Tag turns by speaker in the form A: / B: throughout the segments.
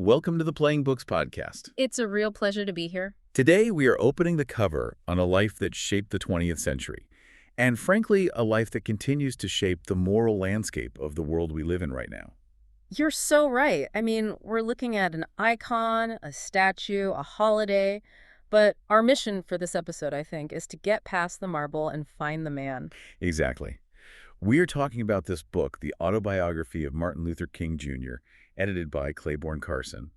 A: welcome to the Playing Books podcast.
B: It's a real pleasure to be here.
A: Today, we are opening the cover on a life that shaped the 20th century, and frankly, a life that continues to shape the moral landscape of the world we live in right now.
B: You're so right. I mean, we're looking at an icon, a statue, a holiday, but our mission for this episode, I think, is to get past the marble and find the man.
A: Exactly. We are talking about this book, The Autobiography of Martin Luther King Jr., edited by Claiborne Carson.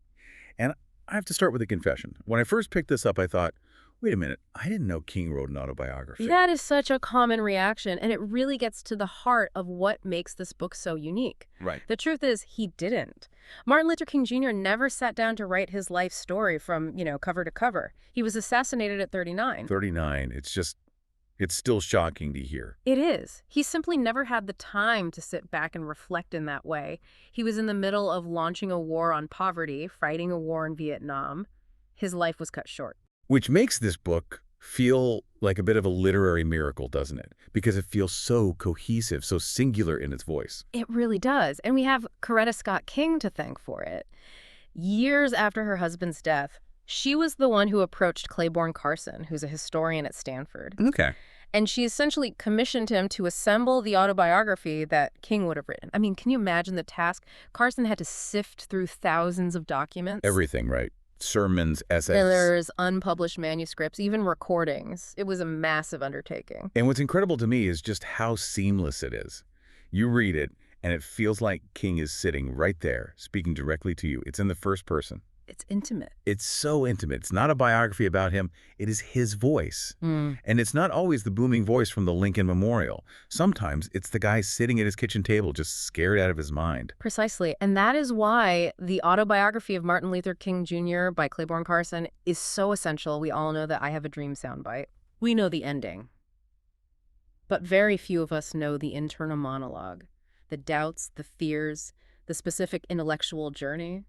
A: And I have to start with a confession. When I first picked this up, I thought, wait a minute, I didn't know King wrote an autobiography.
B: That is such a common reaction, and it really gets to the heart of what makes this book so unique.
A: Right.
B: The truth is, he didn't. Martin Luther King Jr. never sat down to write his life story from, cover to cover. He was assassinated at 39.
A: 39. It's still shocking to hear.
B: It is. He simply never had the time to sit back and reflect in that way. He was in the middle of launching a war on poverty, fighting a war in Vietnam. His life was cut short.
A: Which makes this book feel like a bit of a literary miracle, doesn't it? Because it feels so cohesive, so singular in its voice.
B: It really does. And we have Coretta Scott King to thank for it. Years after her husband's death, she was the one who approached Claiborne Carson, who's a historian at Stanford.
A: Okay.
B: And she essentially commissioned him to assemble the autobiography that King would have written. I mean, can you imagine the task? Carson had to sift through thousands of documents.
A: Everything, right? Sermons, essays.
B: There's unpublished manuscripts, even recordings. It was a massive undertaking.
A: And what's incredible to me is just how seamless it is. You read it, and it feels like King is sitting right there, speaking directly to you. It's in the first person.
B: It's intimate.
A: It's so intimate. It's not a biography about him. It is his voice. And it's not always the booming voice from the Lincoln Memorial. Sometimes it's the guy sitting at his kitchen table just scared out of his mind.
B: Precisely. And that is why the autobiography of Martin Luther King Jr. by Claiborne Carson is so essential. We all know that I Have a Dream soundbite. We know the ending. But very few of us know the internal monologue, the doubts, the fears, the specific intellectual journey.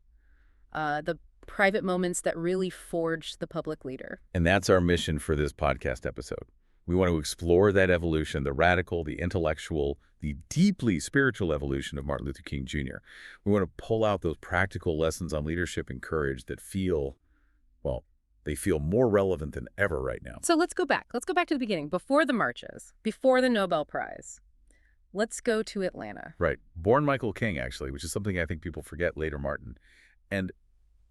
B: The private moments that really forged the public leader.
A: And that's our mission for this podcast episode. We want to explore that evolution, the radical, the intellectual, the deeply spiritual evolution of Martin Luther King Jr. We want to pull out those practical lessons on leadership and courage that feel, well, they feel more relevant than ever right now.
B: So let's go back. Let's go back to the beginning, before the marches, before the Nobel Prize. Let's go to Atlanta.
A: Right. Born Michael King, actually, which is something I think people forget later, Martin. And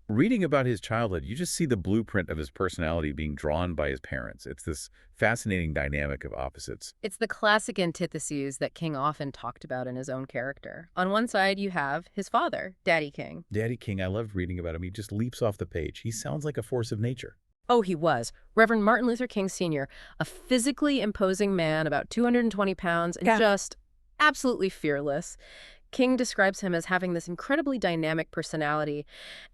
A: reading about his childhood, you just see the blueprint of his personality being drawn by his parents. It's this fascinating dynamic of opposites.
B: It's the classic antitheses that King often talked about in his own character. On one side, you have his father, Daddy King.
A: Daddy King, I loved reading about him. He just leaps off the page. He sounds like a force of nature.
B: Oh, he was. Reverend Martin Luther King Sr., a physically imposing man, about 220 pounds, and just absolutely fearless. King describes him as having this incredibly dynamic personality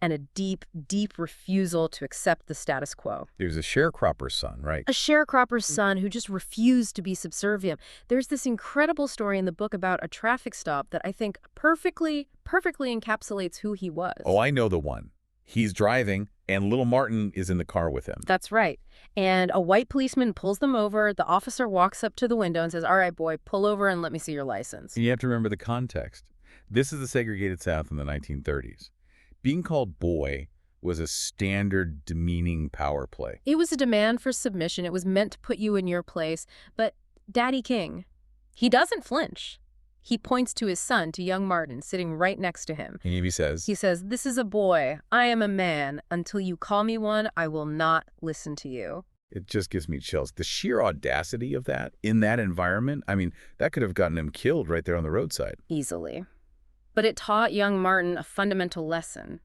B: and a deep, deep refusal to accept the status quo.
A: There's a sharecropper's son, right?
B: A sharecropper's son who just refused to be subservient. There's this incredible story in the book about a traffic stop that I think perfectly encapsulates who he was.
A: Oh, I know the one. He's driving, and little Martin is in the car with him.
B: That's right. And a white policeman pulls them over. The officer walks up to the window and says, "All right, boy, pull over and let me see your license."
A: And you have to remember the context. This is the segregated South in the 1930s. Being called boy was a standard demeaning power play.
B: It was a demand for submission. It was meant to put you in your place. But Daddy King, he doesn't flinch. He points to his son, to young Martin, sitting right next to him.
A: And he says,
B: "This is a boy. I am a man. Until you call me one, I will not listen to you."
A: It just gives me chills. The sheer audacity of that in that environment, I mean, that could have gotten him killed right there on the roadside.
B: Easily. But it taught young Martin a fundamental lesson.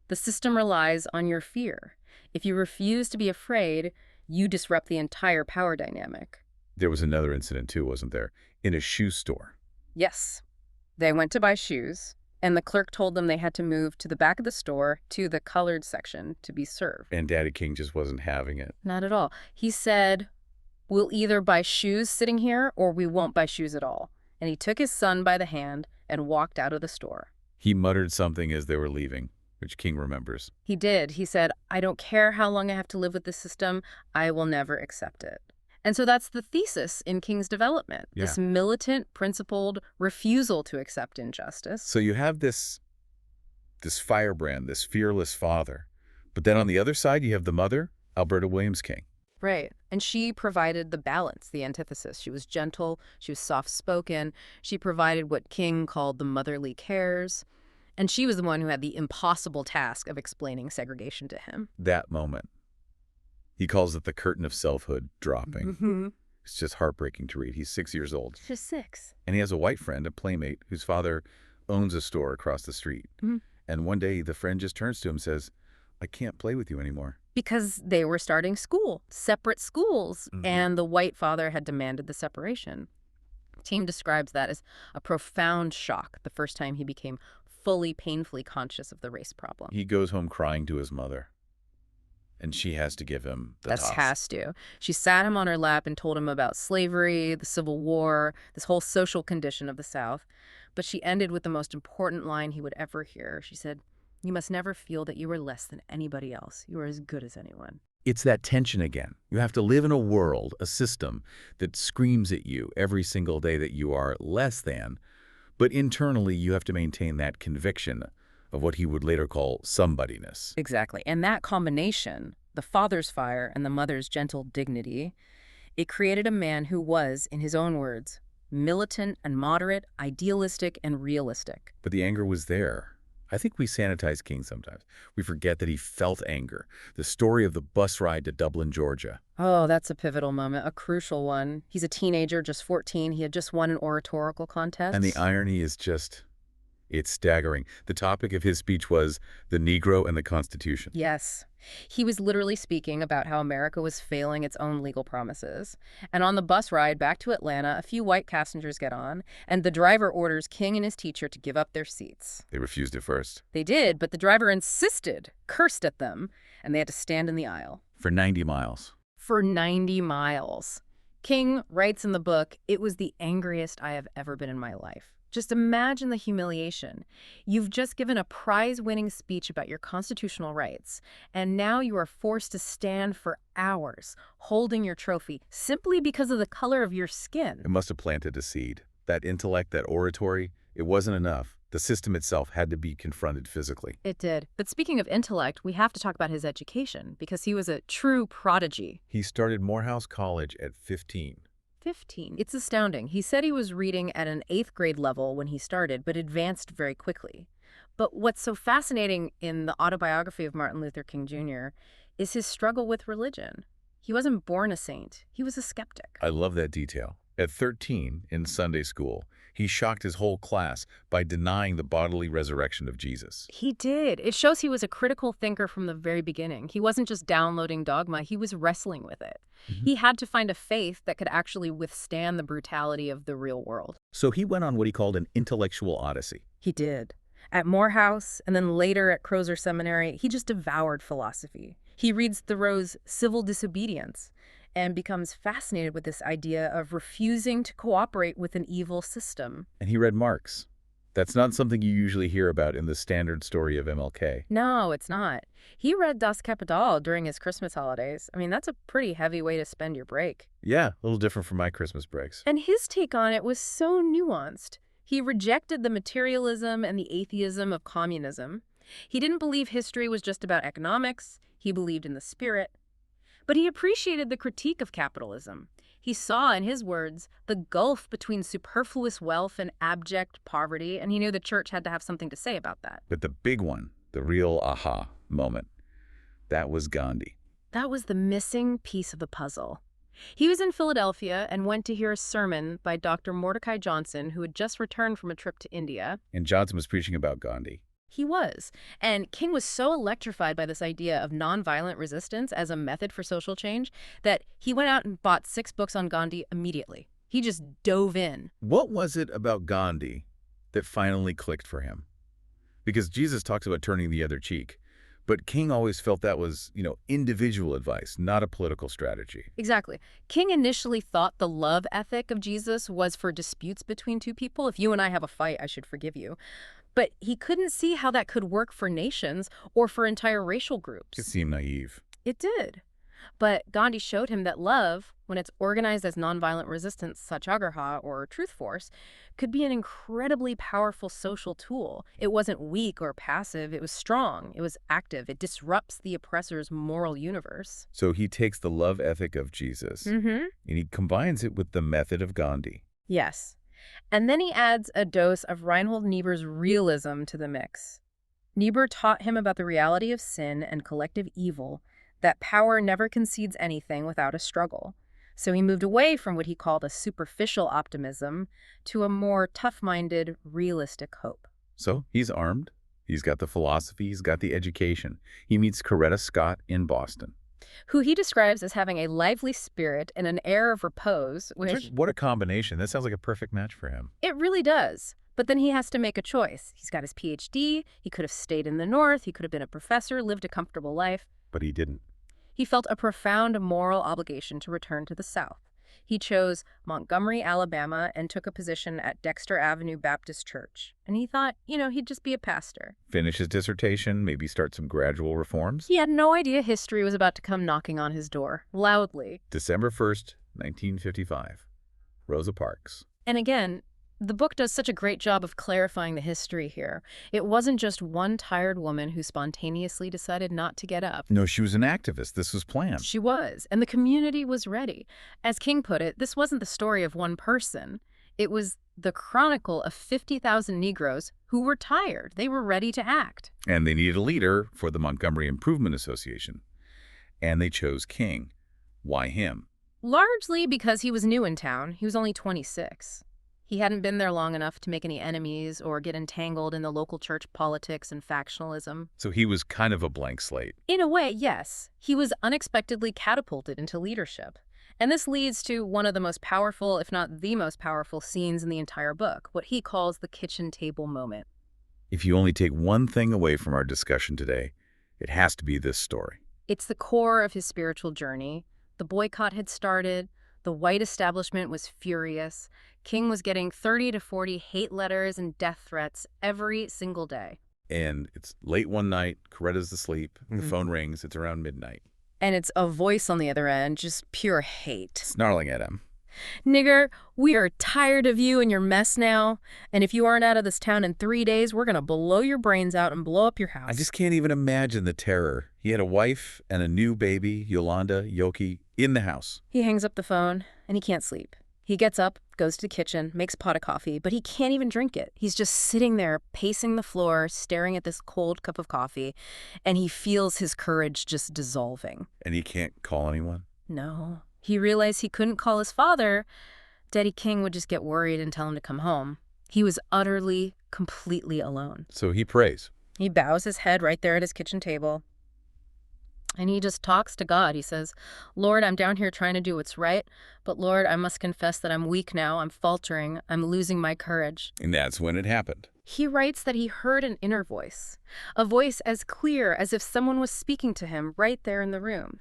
B: The system relies on your fear. If you refuse to be afraid, you disrupt the entire power dynamic.
A: There was another incident too, wasn't there? In a shoe store.
B: Yes. They went to buy shoes, and the clerk told them they had to move to the back of the store to the colored section to be served.
A: And Daddy King just wasn't having it.
B: Not at all. He said, "We'll either buy shoes sitting here or we won't buy shoes at all." And he took his son by the hand and walked out of the store.
A: He muttered something as they were leaving, which King remembers.
B: He did. He said, "I don't care how long I have to live with this system. I will never accept it." And so that's the thesis in King's development, this militant, principled refusal to accept injustice.
A: So you have this this firebrand, this fearless father. But then on the other side, you have the mother, Alberta Williams King.
B: Right. And she provided the balance, the antithesis. She was gentle, she was soft-spoken, she provided what King called the motherly cares, and she was the one who had the impossible task of explaining segregation to him.
A: That moment. He calls it the curtain of selfhood dropping.
B: Mm-hmm.
A: It's just heartbreaking to read. He's 6 years old.
B: Just 6.
A: And he has a white friend, a playmate, whose father owns a store across the street.
B: Mm-hmm.
A: And one day, the friend just turns to him and says, I can't play with you anymore.
B: Because they were starting school, separate schools,
A: Mhm.
B: and the white father had demanded the separation. Team describes that as a profound shock the first time he became fully, painfully conscious of the race problem.
A: He goes home crying to his mother, and she has to give him the
B: That's
A: toss.
B: has to. She sat him on her lap and told him about slavery, the Civil War, this whole social condition of the South. But she ended with the most important line he would ever hear. She said, "You must never feel that you are less than anybody else. You are as good as anyone."
A: It's that tension again. You have to live in a world, a system, that screams at you every single day that you are less than, but internally you have to maintain that conviction of what he would later call somebodyness.
B: Exactly. And that combination, the father's fire and the mother's gentle dignity, it created a man who was, in his own words, militant and moderate, idealistic and realistic.
A: But the anger was there. I think we sanitize King sometimes. We forget that he felt anger. The story of the bus ride to Dublin, Georgia.
B: Oh, that's a pivotal moment, a crucial one. He's a teenager, just 14. He had just won an oratorical contest.
A: And the irony is just, it's staggering. The topic of his speech was the Negro and the Constitution.
B: Yes. He was literally speaking about how America was failing its own legal promises. And on the bus ride back to Atlanta, a few white passengers get on, and the driver orders King and his teacher to give up their seats.
A: They refused at first.
B: They did, but the driver insisted, cursed at them, and they had to stand in the aisle.
A: For 90 miles.
B: For 90 miles. King writes in the book, "It was the angriest I have ever been in my life." Just imagine the humiliation. You've just given a prize-winning speech about your constitutional rights, and now you are forced to stand for hours holding your trophy simply because of the color of your skin.
A: It must have planted a seed. That intellect, that oratory, it wasn't enough. The system itself had to be confronted physically.
B: It did. But speaking of intellect, we have to talk about his education, because he was a true prodigy.
A: He started Morehouse College at 15.
B: 15. It's astounding. He said he was reading at an 8th grade level when he started, but advanced very quickly. But what's so fascinating in the autobiography of Martin Luther King Jr. is his struggle with religion. He wasn't born a saint. He was a skeptic.
A: I love that detail. At 13, in Sunday school, he shocked his whole class by denying the bodily resurrection of Jesus.
B: He did. It shows he was a critical thinker from the very beginning. He wasn't just downloading dogma, he was wrestling with it. He had to find a faith that could actually withstand the brutality of the real world.
A: So he went on what he called an intellectual odyssey.
B: He did. At Morehouse, and then later at Crozer Seminary, he just devoured philosophy. He reads Thoreau's Civil Disobedience and becomes fascinated with this idea of refusing to cooperate with an evil system.
A: And he read Marx. That's not something you usually hear about in the standard story of MLK.
B: No, it's not. He read Das Kapital during his Christmas holidays. I mean, that's a pretty heavy way to spend your break.
A: Yeah, a little different from my Christmas breaks.
B: And his take on it was so nuanced. He rejected the materialism and the atheism of communism. He didn't believe history was just about economics. He believed in the spirit. But he appreciated the critique of capitalism. He saw, in his words, the gulf between superfluous wealth and abject poverty, and he knew the church had to have something to say about that.
A: But the big one, the real aha moment, that was Gandhi.
B: That was the missing piece of the puzzle. He was in Philadelphia and went to hear a sermon by Dr. Mordecai Johnson, who had just returned from a trip to India.
A: And Johnson was preaching about Gandhi.
B: He was. And King was so electrified by this idea of nonviolent resistance as a method for social change that he went out and bought 6 books on Gandhi immediately. He just dove in.
A: What was it about Gandhi that finally clicked for him? Because Jesus talks about turning the other cheek. But King always felt that was, individual advice, not a political strategy.
B: Exactly. King initially thought the love ethic of Jesus was for disputes between two people. If you and I have a fight, I should forgive you. But he couldn't see how that could work for nations or for entire racial groups.
A: It seemed naive.
B: It did. But Gandhi showed him that love, when it's organized as nonviolent resistance, satyagraha, or truth force, could be an incredibly powerful social tool. It wasn't weak or passive, it was strong, it was active, it disrupts the oppressor's moral universe.
A: So he takes the love ethic of Jesus
B: Mm-hmm.
A: and he combines it with the method of Gandhi.
B: Yes. And then he adds a dose of Reinhold Niebuhr's realism to the mix. Niebuhr taught him about the reality of sin and collective evil, that power never concedes anything without a struggle. So he moved away from what he called a superficial optimism to a more tough-minded, realistic hope.
A: So he's armed, he's got the philosophy, he's got the education. He meets Coretta Scott in Boston.
B: Who he describes as having a lively spirit and an air of repose, which
A: What a combination. That sounds like a perfect match for him.
B: it really does. But then he has to make a choice. He's got his PhD, he could have stayed in the North, he could have been a professor, lived a comfortable life.
A: But he didn't.
B: He felt a profound moral obligation to return to the South. He chose Montgomery, Alabama, and took a position at Dexter Avenue Baptist Church. And he thought, he'd just be a pastor.
A: Finish his dissertation, maybe start some gradual reforms.
B: He had no idea history was about to come knocking on his door, loudly.
A: December 1st, 1955. Rosa Parks.
B: And again, the book does such a great job of clarifying the history here. It wasn't just one tired woman who spontaneously decided not to get up.
A: No, she was an activist. This was planned.
B: She was, and the community was ready. As King put it, this wasn't the story of one person. It was the chronicle of 50,000 Negroes who were tired. They were ready to act.
A: And they needed a leader for the Montgomery Improvement Association. And they chose King. Why him?
B: Largely because he was new in town. He was only 26. He hadn't been there long enough to make any enemies or get entangled in the local church politics and factionalism.
A: So he was kind of a blank slate.
B: In a way, yes. He was unexpectedly catapulted into leadership. And this leads to one of the most powerful, if not the most powerful, scenes in the entire book, what he calls the kitchen table moment.
A: If you only take one thing away from our discussion today, it has to be this story.
B: It's the core of his spiritual journey. The boycott had started. The white establishment was furious. King was getting 30 to 40 hate letters and death threats every single day.
A: And it's late one night, Coretta's asleep, the phone rings, it's around midnight.
B: And it's a voice on the other end, just pure hate.
A: Snarling at him.
B: Nigger, we are tired of you and your mess now. And if you aren't out of this town in 3 days, we're going to blow your brains out and blow up your house.
A: I just can't even imagine the terror. He had a wife and a new baby, Yolanda, Yoki, in the house.
B: He hangs up the phone, and he can't sleep. He gets up, goes to the kitchen, makes a pot of coffee, but he can't even drink it. He's just sitting there, pacing the floor, staring at this cold cup of coffee, and he feels his courage just dissolving.
A: And he can't call anyone?
B: No. He realized he couldn't call his father. Daddy King would just get worried and tell him to come home. He was utterly, completely alone.
A: So he prays.
B: He bows his head right there at his kitchen table. And he just talks to God. He says, Lord, I'm down here trying to do what's right, but Lord, I must confess that I'm weak now. I'm faltering. I'm losing my courage.
A: And that's when it happened.
B: He writes that he heard an inner voice, a voice as clear as if someone was speaking to him right there in the room.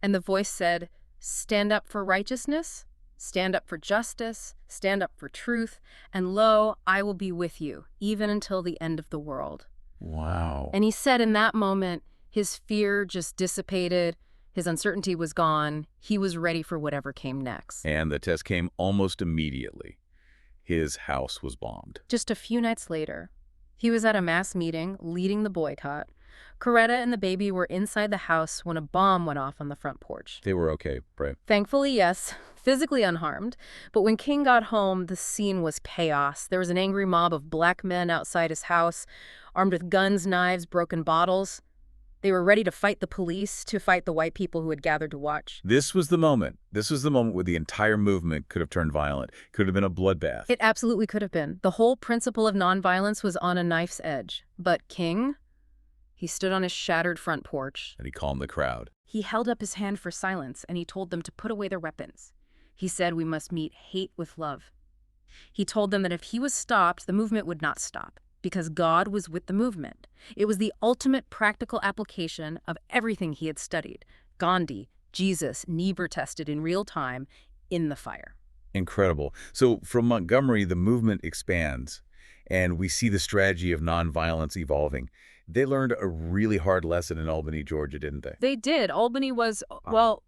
B: And the voice said, stand up for righteousness, stand up for justice, stand up for truth, and lo, I will be with you, even until the end of the world.
A: Wow.
B: And he said in that moment, his fear just dissipated, his uncertainty was gone, he was ready for whatever came next.
A: And the test came almost immediately. His house was bombed.
B: Just a few nights later, he was at a mass meeting leading the boycott. Coretta and the baby were inside the house when a bomb went off on the front porch.
A: They were okay, right?
B: Thankfully, yes, physically unharmed. But when King got home, the scene was chaos. There was an angry mob of black men outside his house, armed with guns, knives, broken bottles. They were ready to fight the police, to fight the white people who had gathered to watch.
A: This was the moment. This was the moment where the entire movement could have turned violent. Could have been a bloodbath.
B: It absolutely could have been. The whole principle of nonviolence was on a knife's edge. But King, he stood on his shattered front porch.
A: And he calmed the crowd.
B: He held up his hand for silence, and he told them to put away their weapons. He said we must meet hate with love. He told them that if he was stopped, the movement would not stop, because God was with the movement. It was the ultimate practical application of everything he had studied. Gandhi, Jesus, Niebuhr tested in real time in the fire.
A: Incredible. So from Montgomery, the movement expands, and we see the strategy of nonviolence evolving. They learned a really hard lesson in Albany, Georgia, didn't they?
B: They did. Albany was, well,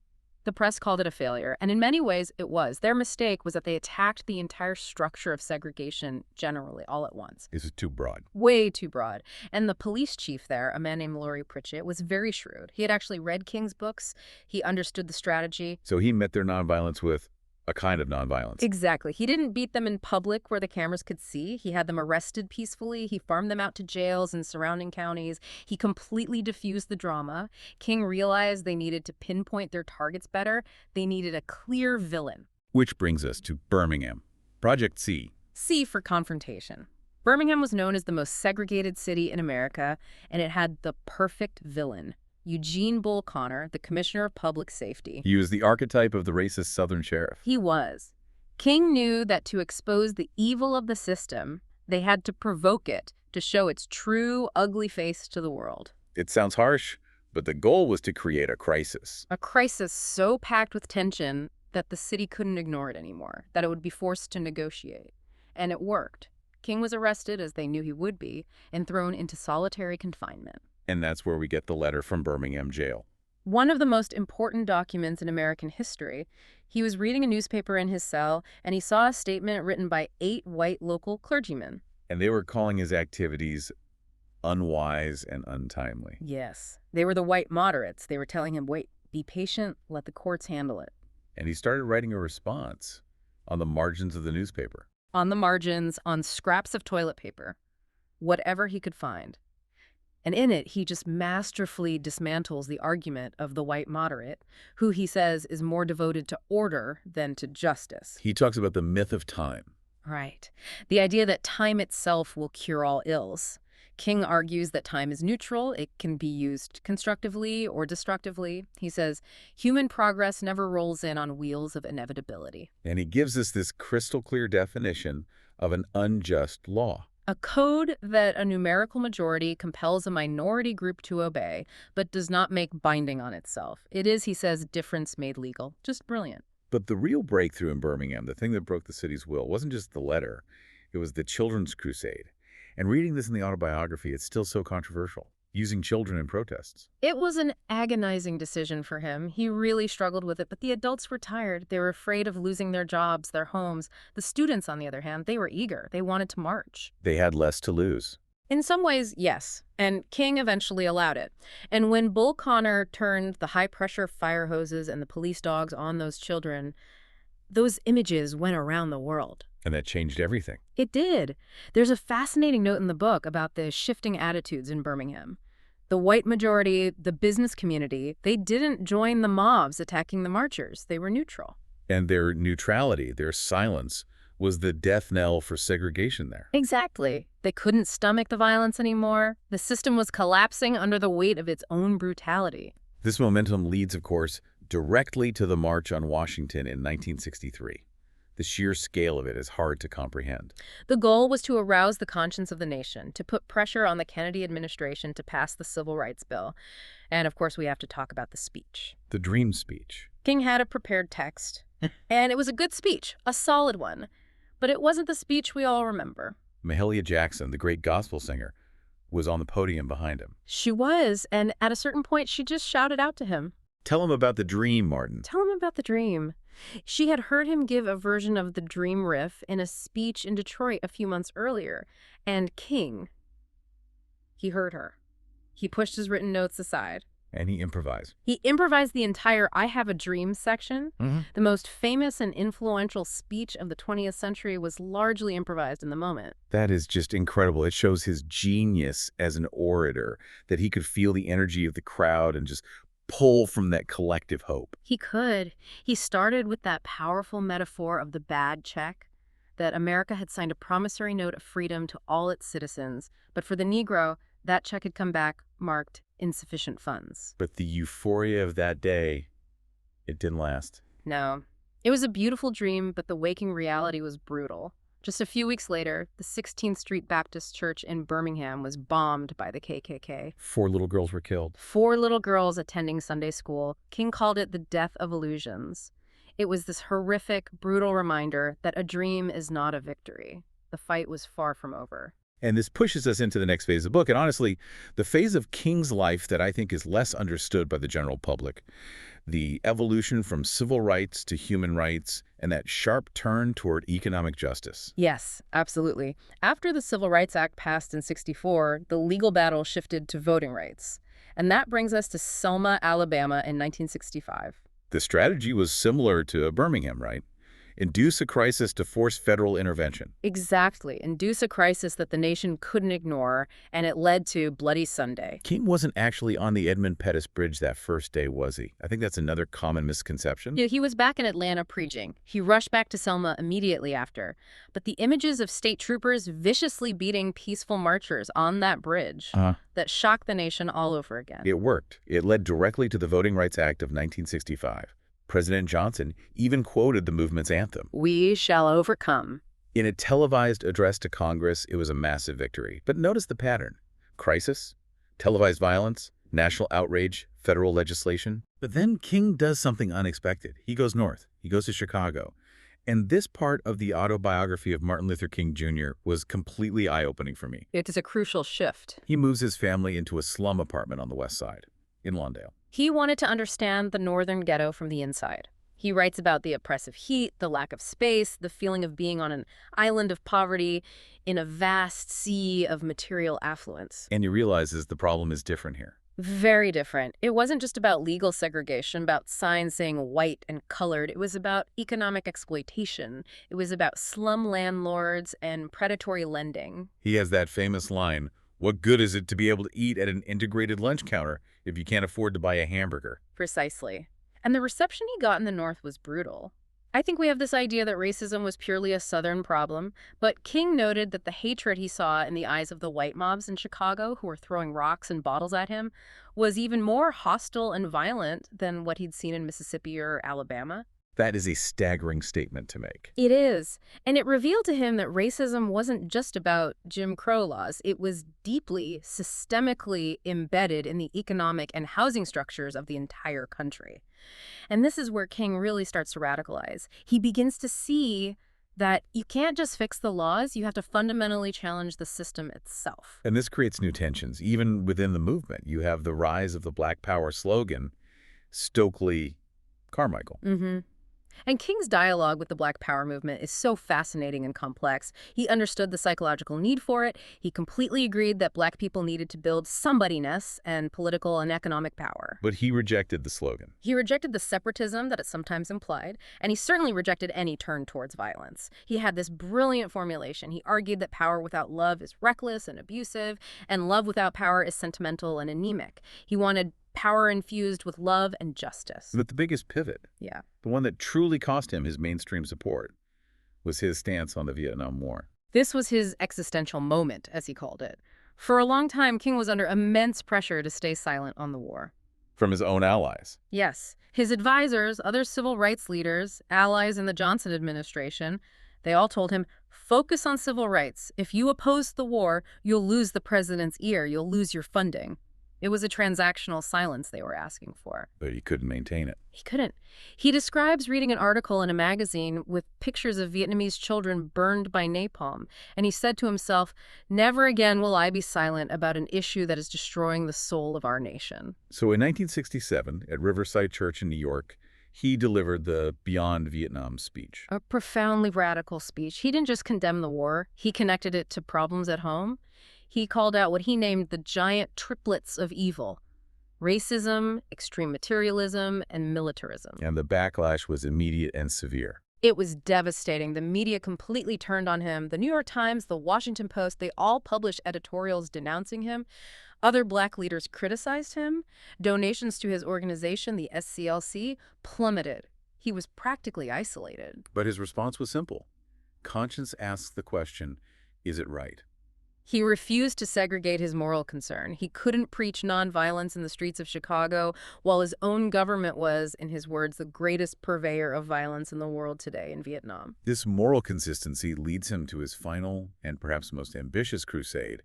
B: the press called it a failure, and in many ways it was. Their mistake was that they attacked the entire structure of segregation generally, all at once.
A: This is too broad.
B: Way too broad. And the police chief there, a man named Laurie Pritchett, was very shrewd. He had actually read King's books. He understood the strategy.
A: So he met their nonviolence with a kind of nonviolence.
B: Exactly. He didn't beat them in public where the cameras could see. He had them arrested peacefully. He farmed them out to jails in surrounding counties. He completely diffused the drama. King realized they needed to pinpoint their targets better. They needed a clear villain.
A: Which brings us to Birmingham. Project C.
B: C for confrontation. Birmingham was known as the most segregated city in America, and it had the perfect villain. Eugene Bull Connor, the Commissioner of Public Safety.
A: He was the archetype of the racist Southern sheriff.
B: He was. King knew that to expose the evil of the system, they had to provoke it to show its true, ugly face to the world.
A: It sounds harsh, but the goal was to create a crisis.
B: A crisis so packed with tension that the city couldn't ignore it anymore, that it would be forced to negotiate. And it worked. King was arrested, as they knew he would be, and thrown into solitary confinement.
A: And that's where we get the letter from Birmingham jail.
B: One of the most important documents in American history. He was reading a newspaper in his cell, and he saw a statement written by 8 white local clergymen.
A: And they were calling his activities unwise and untimely.
B: Yes. They were the white moderates. They were telling him, wait, be patient, let the courts handle it.
A: And he started writing a response on the margins of the newspaper.
B: On the margins, on scraps of toilet paper, whatever he could find. And in it, he just masterfully dismantles the argument of the white moderate, who he says is more devoted to order than to justice.
A: He talks about the myth of time.
B: Right. The idea that time itself will cure all ills. King argues that time is neutral. It can be used constructively or destructively. He says, human progress never rolls in on wheels of inevitability.
A: And he gives us this crystal clear definition of an unjust law.
B: A code that a numerical majority compels a minority group to obey, but does not make binding on itself. It is, he says, difference made legal. Just brilliant.
A: But the real breakthrough in Birmingham, the thing that broke the city's will, wasn't just the letter. It was the Children's Crusade. And reading this in the autobiography, it's still so controversial, using children in protests.
B: It was an agonizing decision for him. He really struggled with it, but the adults were tired. They were afraid of losing their jobs, their homes. The students, on the other hand, they were eager. They wanted to march.
A: They had less to lose.
B: In some ways, yes, and King eventually allowed it. And when Bull Connor turned the high-pressure fire hoses and the police dogs on those children, those images went around the world.
A: And that changed everything.
B: It did. There's a fascinating note in the book about the shifting attitudes in Birmingham. The white majority, the business community, they didn't join the mobs attacking the marchers. They were neutral.
A: And their neutrality, their silence, was the death knell for segregation there.
B: Exactly. They couldn't stomach the violence anymore. The system was collapsing under the weight of its own brutality.
A: This momentum leads, of course, directly to the March on Washington in 1963. The sheer scale of it is hard to comprehend.
B: The goal was to arouse the conscience of the nation, to put pressure on the Kennedy administration to pass the Civil Rights Bill. And, of course, we have to talk about the speech.
A: The dream speech.
B: King had a prepared text, and it was a good speech, a solid one. But it wasn't the speech we all remember.
A: Mahalia Jackson, the great gospel singer, was on the podium behind him.
B: She was, and at a certain point, she just shouted out to him.
A: Tell him about the dream, Martin.
B: Tell him about the dream. She had heard him give a version of the dream riff in a speech in Detroit a few months earlier, and King, he heard her. He pushed his written notes aside.
A: And he improvised.
B: He improvised the entire I Have a Dream section. The most famous and influential speech of the 20th century was largely improvised in the moment.
A: That is just incredible. It shows his genius as an orator, that he could feel the energy of the crowd and just pull from that collective hope.
B: He could. He started with that powerful metaphor of the bad check, that America had signed a promissory note of freedom to all its citizens, but for the Negro, that check had come back marked insufficient funds.
A: But the euphoria of that day, it didn't last.
B: No. It was a beautiful dream, but the waking reality was brutal. Just a few weeks later, the 16th Street Baptist Church in Birmingham was bombed by the KKK.
A: 4 little girls were killed.
B: 4 little girls attending Sunday school. King called it the death of illusions. It was this horrific, brutal reminder that a dream is not a victory. The fight was far from over.
A: And this pushes us into the next phase of the book. And honestly, the phase of King's life that I think is less understood by the general public, the evolution from civil rights to human rights, and that sharp turn toward economic justice.
B: Yes, absolutely. After the Civil Rights Act passed in '64, the legal battle shifted to voting rights. And that brings us to Selma, Alabama in 1965.
A: The strategy was similar to Birmingham, right? Induce a crisis to force federal intervention.
B: Exactly. Induce a crisis that the nation couldn't ignore, and it led to Bloody Sunday.
A: King wasn't actually on the Edmund Pettus Bridge that first day, was he? I think that's another common misconception.
B: Yeah, he was back in Atlanta preaching. He rushed back to Selma immediately after. But the images of state troopers viciously beating peaceful marchers on that bridge that shocked the nation all over again.
A: It worked. It led directly to the Voting Rights Act of 1965. President Johnson even quoted the movement's anthem.
B: We shall overcome.
A: In a televised address to Congress, it was a massive victory. But notice the pattern. Crisis, televised violence, national outrage, federal legislation. But then King does something unexpected. He goes north. He goes to Chicago. And this part of the autobiography of Martin Luther King Jr. was completely eye-opening for me.
B: It is a crucial shift.
A: He moves his family into a slum apartment on the west side, in Lawndale.
B: He wanted to understand the northern ghetto from the inside. He writes about the oppressive heat, the lack of space, the feeling of being on an island of poverty in a vast sea of material affluence.
A: And he realizes the problem is different here.
B: Very different. It wasn't just about legal segregation, about signs saying white and colored. It was about economic exploitation. It was about slum landlords and predatory lending.
A: He has that famous line, "What good is it to be able to eat at an integrated lunch counter if you can't afford to buy a hamburger?"
B: Precisely. And the reception he got in the North was brutal. I think we have this idea that racism was purely a Southern problem, but King noted that the hatred he saw in the eyes of the white mobs in Chicago who were throwing rocks and bottles at him was even more hostile and violent than what he'd seen in Mississippi or Alabama.
A: That is a staggering statement to make.
B: It is. And it revealed to him that racism wasn't just about Jim Crow laws. It was deeply, systemically embedded in the economic and housing structures of the entire country. And this is where King really starts to radicalize. He begins to see that you can't just fix the laws, you have to fundamentally challenge the system itself.
A: And this creates new tensions, even within the movement. You have the rise of the Black Power slogan, Stokely Carmichael.
B: And King's dialogue with the Black Power movement is so fascinating and complex. He understood the psychological need for it. He completely agreed that Black people needed to build somebodyness and political and economic power.
A: But he rejected the slogan.
B: He rejected the separatism that it sometimes implied, and he certainly rejected any turn towards violence. He had this brilliant formulation. He argued that power without love is reckless and abusive, and love without power is sentimental and anemic. He wanted power infused with love and justice.
A: But the biggest pivot, the one that truly cost him his mainstream support, was his stance on the Vietnam War.
B: This was his existential moment, as he called it. For a long time, King was under immense pressure to stay silent on the war.
A: From his own allies.
B: Yes. His advisors, other civil rights leaders, allies in the Johnson administration, they all told him, focus on civil rights. If you oppose the war, you'll lose the president's ear. You'll lose your funding. It was a transactional silence they were asking for.
A: But he couldn't maintain it.
B: He couldn't. He describes reading an article in a magazine with pictures of Vietnamese children burned by napalm, and he said to himself, never again will I be silent about an issue that is destroying the soul of our nation.
A: So in 1967, at Riverside Church in New York, he delivered the Beyond Vietnam speech.
B: A profoundly radical speech. He didn't just condemn the war. He connected it to problems at home. He called out what he named the giant triplets of evil: racism, extreme materialism, and militarism.
A: And the backlash was immediate and severe.
B: It was devastating. The media completely turned on him. The New York Times, the Washington Post, they all published editorials denouncing him. Other Black leaders criticized him. Donations to his organization, the SCLC, plummeted. He was practically isolated.
A: But his response was simple. Conscience asks the question, is it right?
B: He refused to segregate his moral concern. He couldn't preach nonviolence in the streets of Chicago, while his own government was, in his words, the greatest purveyor of violence in the world today in Vietnam.
A: This moral consistency leads him to his final and perhaps most ambitious crusade,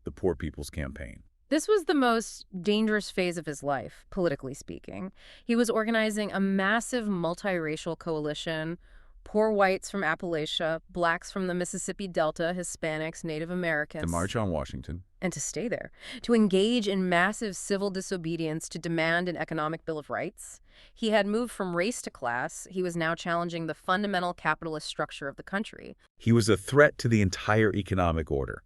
A: the Poor People's Campaign.
B: This was the most dangerous phase of his life, politically speaking. He was organizing a massive multiracial coalition Poor whites from Appalachia, blacks from the Mississippi Delta, Hispanics, Native
A: To
B: Americans,
A: march on Washington.
B: and to stay there, to engage in massive civil disobedience, to demand an economic Bill of Rights. He had moved from race to class. He was now challenging the fundamental capitalist structure of the country.
A: He was a threat to the entire economic order.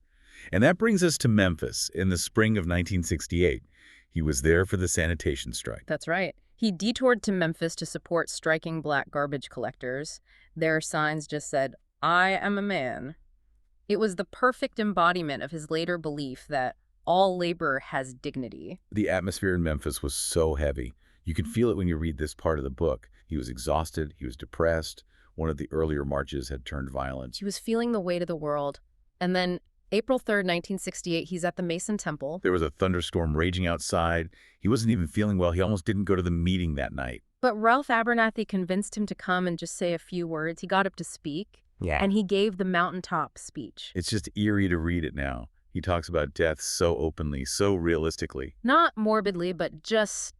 A: And that brings us to Memphis in the spring of 1968. He was there for the sanitation strike.
B: That's right. He detoured to Memphis to support striking black garbage collectors. Their signs just said, "I am a man." It was the perfect embodiment of his later belief that all labor has dignity.
A: The atmosphere in Memphis was so heavy. You can feel it when you read this part of the book. He was exhausted. He was depressed. One of the earlier marches had turned violent.
B: He was feeling the weight of the world. And then April 3rd, 1968, he's at the Mason Temple.
A: There was a thunderstorm raging outside. He wasn't even feeling well. He almost didn't go to the meeting that night.
B: But Ralph Abernathy convinced him to come and just say a few words. He got up to speak.
A: Yeah.
B: And he gave the mountaintop speech.
A: It's just eerie to read it now. He talks about death so openly, so realistically.
B: Not morbidly, but just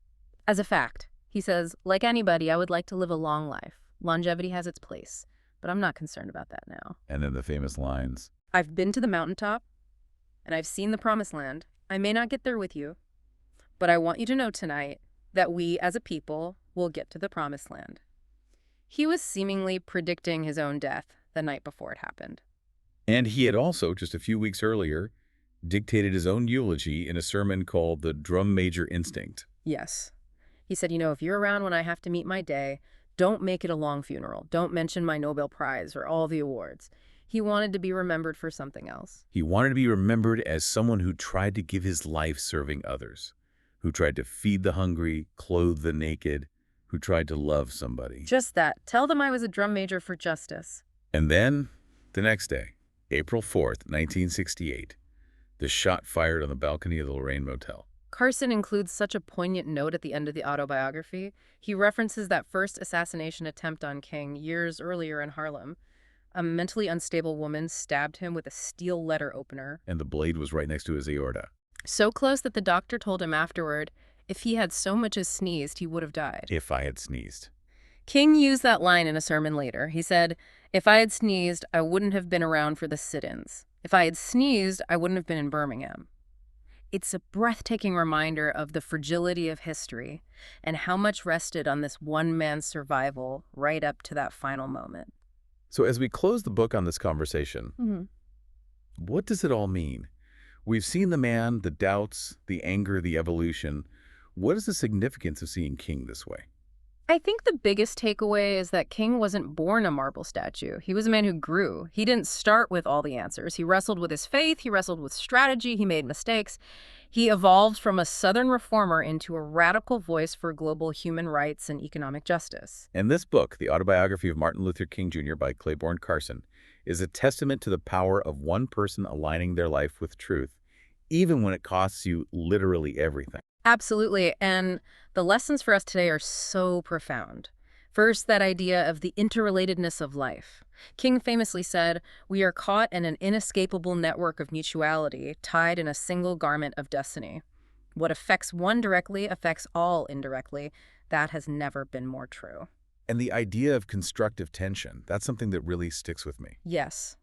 B: as a fact. He says, like anybody, I would like to live a long life. Longevity has its place, but I'm not concerned about that now.
A: And then the famous lines.
B: I've been to the mountaintop, and I've seen the promised land. I may not get there with you, but I want you to know tonight that we, as a people, will get to the promised land. He was seemingly predicting his own death the night before it happened.
A: And he had also, just a few weeks earlier, dictated his own eulogy in a sermon called The Drum Major Instinct.
B: Yes. He said, if you're around when I have to meet my day, don't make it a long funeral. Don't mention my Nobel Prize or all the awards. He wanted to be remembered for something else.
A: He wanted to be remembered as someone who tried to give his life serving others, who tried to feed the hungry, clothe the naked, who tried to love somebody.
B: Just that. Tell them I was a drum major for justice.
A: And then, the next day, April 4th, 1968, the shot fired on the balcony of the Lorraine Motel.
B: Carson includes such a poignant note at the end of the autobiography. He references that first assassination attempt on King years earlier in Harlem. A mentally unstable woman stabbed him with a steel letter opener.
A: And the blade was right next to his aorta.
B: So close that the doctor told him afterward, if he had so much as sneezed, he would have died.
A: If I had sneezed.
B: King used that line in a sermon later. He said, if I had sneezed, I wouldn't have been around for the sit-ins. If I had sneezed, I wouldn't have been in Birmingham. It's a breathtaking reminder of the fragility of history and how much rested on this one man's survival right up to that final moment.
A: So as we close the book on this conversation, what does it all mean? We've seen the man, the doubts, the anger, the evolution. What is the significance of seeing King this way?
B: I think the biggest takeaway is that King wasn't born a marble statue. He was a man who grew. He didn't start with all the answers. He wrestled with his faith. He wrestled with strategy. He made mistakes. He evolved from a Southern reformer into a radical voice for global human rights and economic justice.
A: And this book, The Autobiography of Martin Luther King Jr. by Claiborne Carson, is a testament to the power of one person aligning their life with truth, even when it costs you literally everything.
B: Absolutely. And the lessons for us today are so profound. First, that idea of the interrelatedness of life. King famously said, we are caught in an inescapable network of mutuality, tied in a single garment of destiny. What affects one directly affects all indirectly. That has never been more true.
A: And the idea of constructive tension, that's something that really sticks with me.
B: Yes.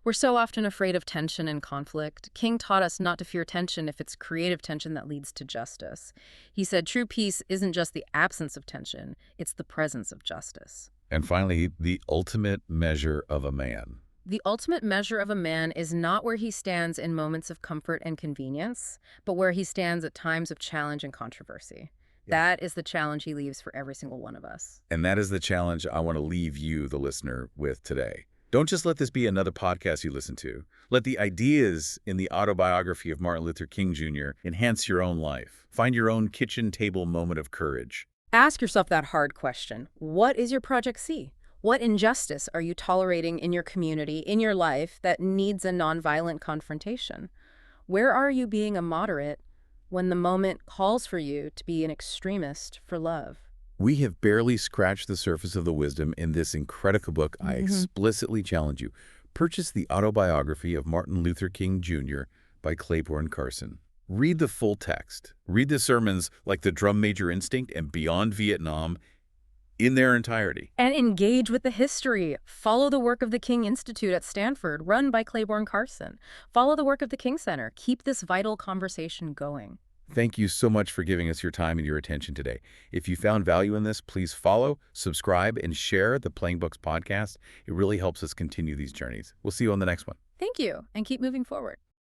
B: We're so often afraid of tension and conflict. King taught us not to fear tension if it's creative tension that leads to justice. He said true peace isn't just the absence of tension, it's the presence of justice.
A: And finally, the ultimate measure of a man.
B: The ultimate measure of a man is not where he stands in moments of comfort and convenience, but where he stands at times of challenge and controversy. That is the challenge he leaves for every single one of us.
A: And that is the challenge I want to leave you, the listener, with today. Don't just let this be another podcast you listen to. Let the ideas in the autobiography of Martin Luther King Jr. enhance your own life. Find your own kitchen table moment of courage.
B: Ask yourself that hard question. What is your Project C? What injustice are you tolerating in your community, in your life, that needs a nonviolent confrontation? Where are you being a moderate when the moment calls for you to be an extremist for love?
A: We have barely scratched the surface of the wisdom in this incredible book. I explicitly challenge you. Purchase the autobiography of Martin Luther King Jr. by Claiborne Carson. Read the full text. Read the sermons like The Drum Major Instinct and Beyond Vietnam. in their entirety.
B: And engage with the history. Follow the work of the King Institute at Stanford, run by Claiborne Carson. Follow the work of the King Center. Keep this vital conversation going.
A: Thank you so much for giving us your time and your attention today. If you found value in this, please follow, subscribe, and share the Playing Books podcast. It really helps us continue these journeys. We'll see you on the next one.
B: Thank you, and keep moving forward.